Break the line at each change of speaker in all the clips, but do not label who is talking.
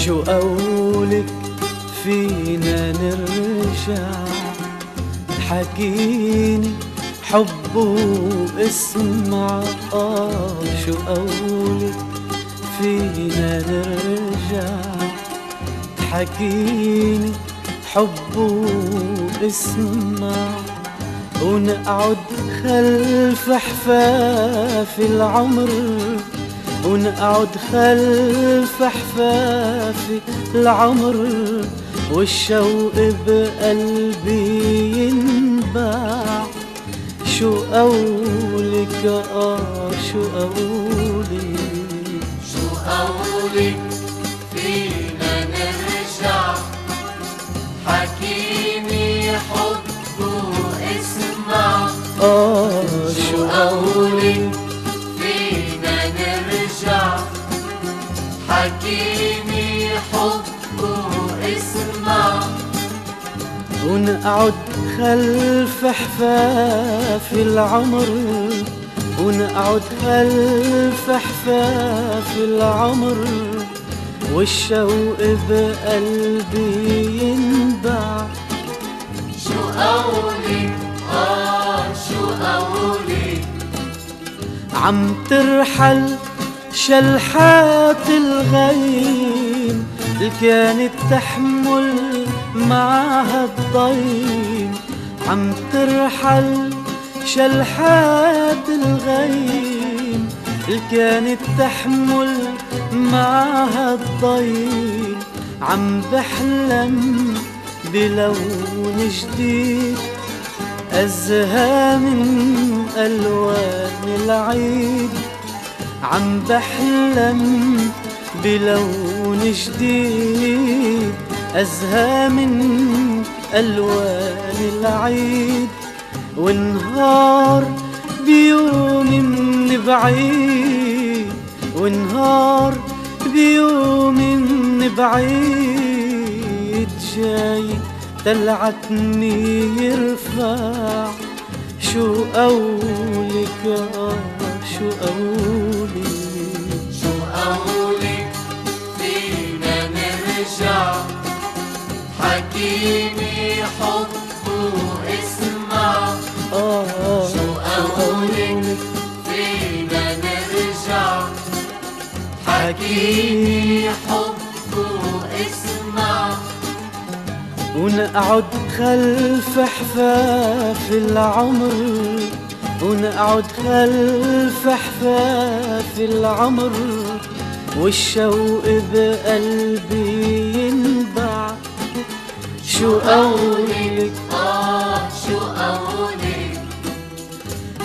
شو قولك فينا نرجع؟ حكيني حب واسمع. شو قولك فينا نرجع؟ حكيني حب واسمع، ونقعد خلف حفاف العمر، ونقعد خلف حفاف العمر، والشوق بقلبي ينباع. شو قولك شو قولك؟
شو قولك فينا نرجع؟ حكيني حب واسمع.
شو قولك
فينا نرجع؟ حكيني حب واسمع،
ونقعد خلف حفاف العمر، ونقعد خلف حفاف العمر، والشوق بقلبي ينبع.
شو قولك شو قولك؟
عم ترحل شلحات الغيم اللي كانت تحمل معها الضيم. عم ترحل شلحات الغيم اللي كانت تحمل معها الضيم. عم بحلم بلون جديد أزهى من ألوان العيد. عم بحلم بلون جديد أزهى من ألوان العيد، ونهار بيوم من بعيد، ونهار بيوم من بعيد، جاي طلعتني يرفع. شو قولك شو قولك؟
شو قولك فينا نرجع؟ حكيني حب واسمع. شو قولك فينا نرجع؟ حكيني حب واسمع،
ونقعد خلف حفاف العمر، ونقعد خلف حفاف العمر، والشوق بقلبي ينبع. شو قولك
شو قولك؟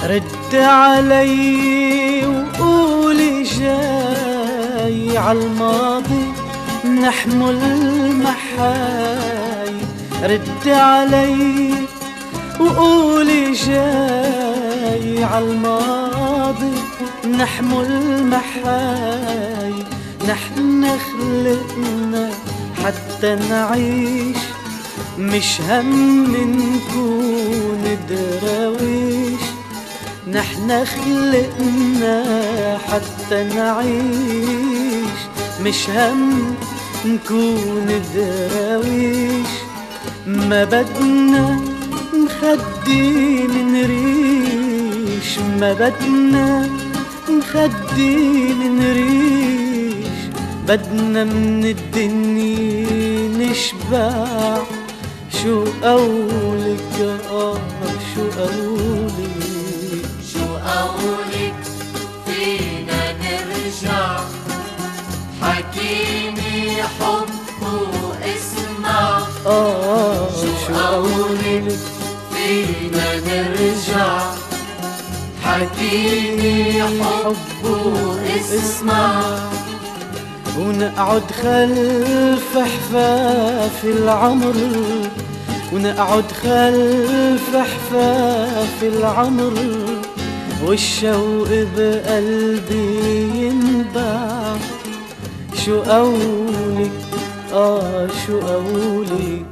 رد علي وقولي جاي عالماضي نحمل محاي. رد علي وقولي جاي عالماضي نحمل محاي. نحن خلقنا حتى نعيش، مش هم نكون دراويش. نحن خلقنا حتى نعيش، مش هم نكون دراويش. ما بدنا نخدي من ريش، ما بدنا نخدي من ريش، بدنا من الدنيا نشبع. شو قولك شو قولك؟
شو قولك فينا نرجع؟ حكيني حب واسمع.
شو قولك
فينا نرجع؟ حكيني حب واسمع،
ونقعد خلف حفاف العمر، ونقعد خلف حفاف العمر، والشوق بقلبي ينبع. شو قولك شو قولك؟